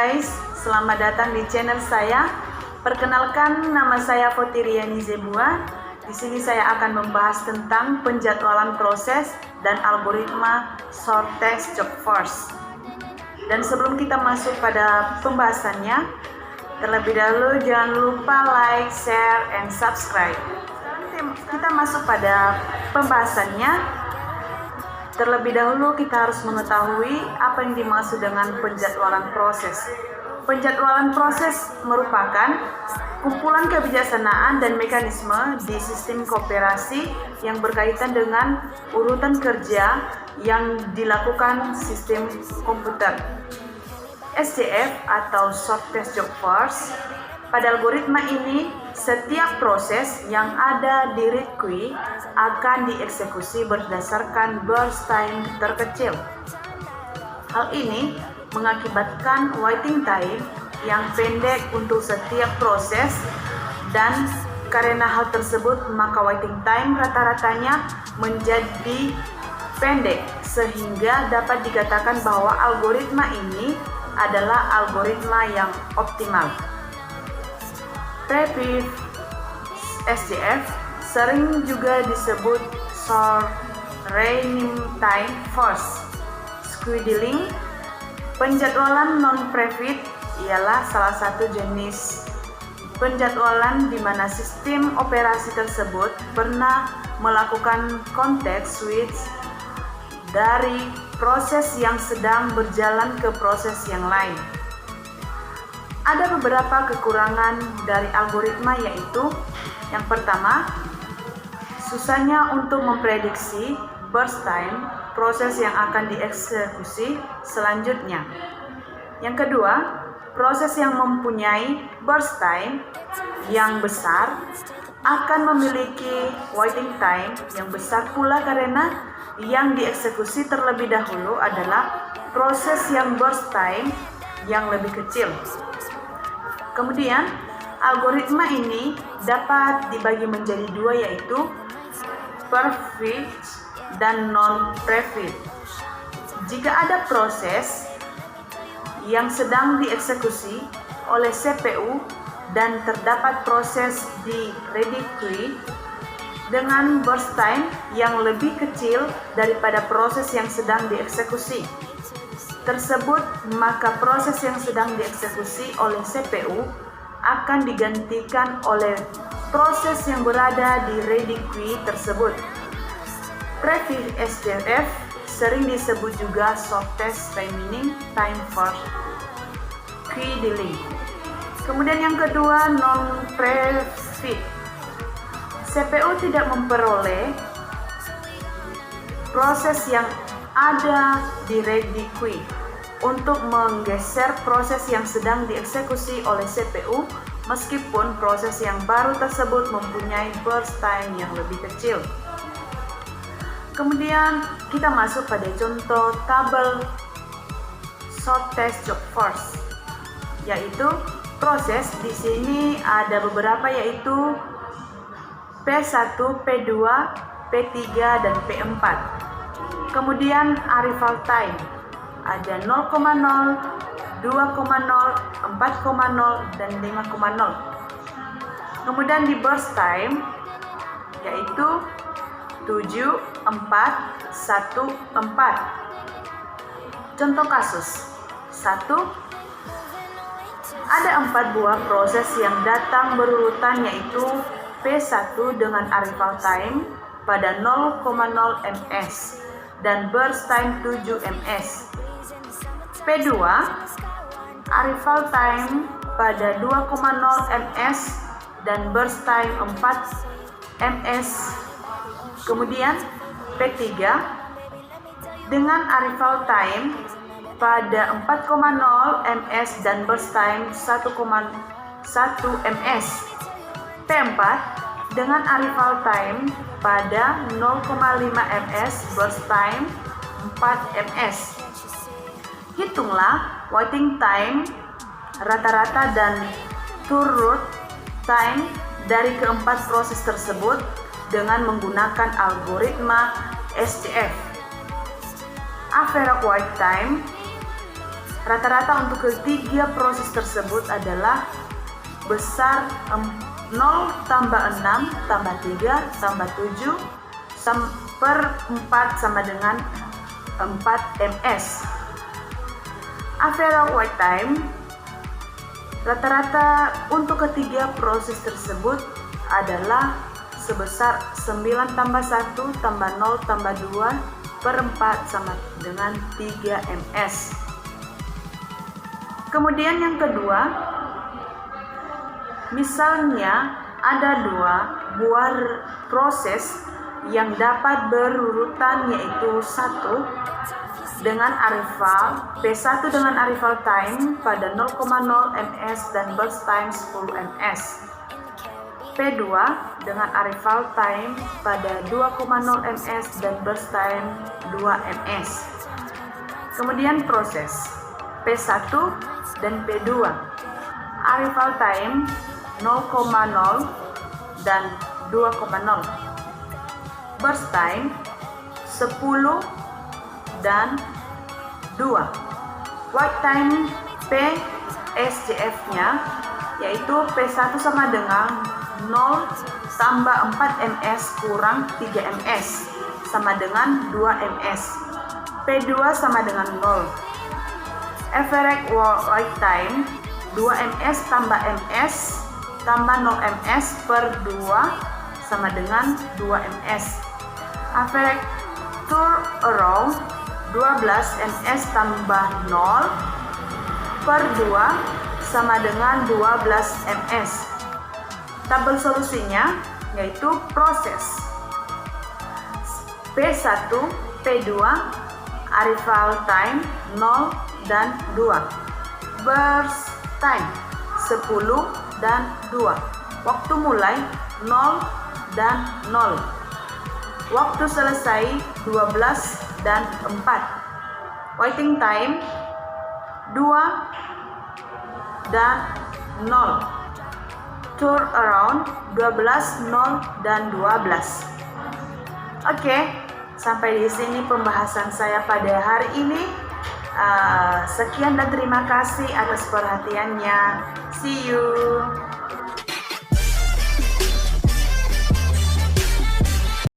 guys, selamat datang di channel saya. Perkenalkan, nama saya Fotiriani Zebua. Di sini saya akan membahas tentang penjadwalan proses dan algoritma short text job force. Dan sebelum kita masuk pada pembahasannya, terlebih dahulu jangan lupa like, share, and subscribe. Kita masuk pada pembahasannya. Terlebih dahulu kita harus mengetahui apa yang dimaksud dengan penjadwalan proses. Penjadwalan proses merupakan kumpulan kebijaksanaan dan mekanisme di sistem kooperasi yang berkaitan dengan urutan kerja yang dilakukan sistem komputer. SJF atau Short Text Job Force. Pada algoritma ini, setiap proses yang ada di read queue akan dieksekusi berdasarkan burst time terkecil. Hal ini mengakibatkan waiting time yang pendek untuk setiap proses, dan karena hal tersebut maka waiting time rata-ratanya menjadi pendek, sehingga dapat dikatakan bahwa algoritma ini adalah algoritma yang optimal. Previous SJF sering juga disebut short running time force. Scheduling. Penjadwalan non-prefit ialah salah satu jenis penjadwalan di mana sistem operasi tersebut pernah melakukan context switch dari proses yang sedang berjalan ke proses yang lain. Ada beberapa kekurangan dari algoritma, yaitu yang pertama, susahnya untuk memprediksi burst time proses yang akan dieksekusi selanjutnya. Yang kedua, proses yang mempunyai burst time yang besar akan memiliki waiting time yang besar pula, karena yang dieksekusi terlebih dahulu adalah proses yang burst time yang lebih kecil. Kemudian, algoritma ini dapat dibagi menjadi dua, yaitu prefit dan non-prefit. Jika ada proses yang sedang dieksekusi oleh CPU dan terdapat proses di ready queue dengan burst time yang lebih kecil daripada proses yang sedang dieksekusi tersebut, maka proses yang sedang dieksekusi oleh CPU akan digantikan oleh proses yang berada di ready queue tersebut. Previous SJF sering disebut juga short text remaining time for scheduling. Kemudian yang kedua, non-prefit. CPU tidak memperoleh proses yang ada di ready queue untuk menggeser proses yang sedang dieksekusi oleh CPU, meskipun proses yang baru tersebut mempunyai burst time yang lebih kecil. Kemudian kita masuk pada contoh tabel short text job force, yaitu proses di sini ada beberapa, yaitu P1, P2, P3, dan P4. Kemudian arrival time ada 0,0, 2,0, 4,0, dan 5,0. Kemudian di burst time yaitu 7, 4, 1, 4. Contoh kasus 1. Ada 4 buah proses yang datang berurutan, yaitu P1 dengan arrival time pada 0,0 ms dan burst time 7 ms. P2 arrival time pada 2,0 ms dan burst time 4 ms. Kemudian P3 dengan arrival time pada 4,0 ms dan burst time 1,1 ms. P4 dengan arrival time pada 0,5 ms, burst time 4 ms. Hitunglah waiting time rata-rata dan turn time dari keempat proses tersebut dengan menggunakan algoritma SJF. Average wait time Rata-rata untuk ketiga proses tersebut adalah besar 0 tambah 6 tambah 3 tambah 7 per 4 sama dengan 4 ms. Average wait time rata-rata untuk ketiga proses tersebut adalah sebesar 9 tambah 1 tambah 0 tambah 2 per 4 sama dengan 3 ms. Kemudian yang kedua, misalnya ada dua buah proses yang dapat berurutan, yaitu satu dengan arrival P1 dengan arrival time pada 0,0 ms dan burst time 10 ms. P2 dengan arrival time pada 2,0 ms dan burst time 2 ms. Kemudian proses P1 dan P2 arrival time 0,0 dan 2,0, burst time 10 dan 2. Wait time P SCF-nya yaitu P1 sama dengan 0 tambah 4 ms kurang 3 ms sama dengan 2 ms. P2 sama dengan 0. Average wait time 2 ms tambah ms tambah 0 ms per 2 sama dengan 2 ms. Average turnaround 12 ms tambah 0 per 2 sama dengan 12 ms. Tabel solusinya yaitu proses P1, P2, arrival time 0 dan 2, burst time 10 dan 2, waktu mulai 0 dan 0, waktu selesai 12 dan 4, waiting time 2 dan 0, turn around 12, 0 dan 12. Oke, sampai di sini pembahasan saya pada hari ini. Sekian dan terima kasih atas perhatiannya. See you.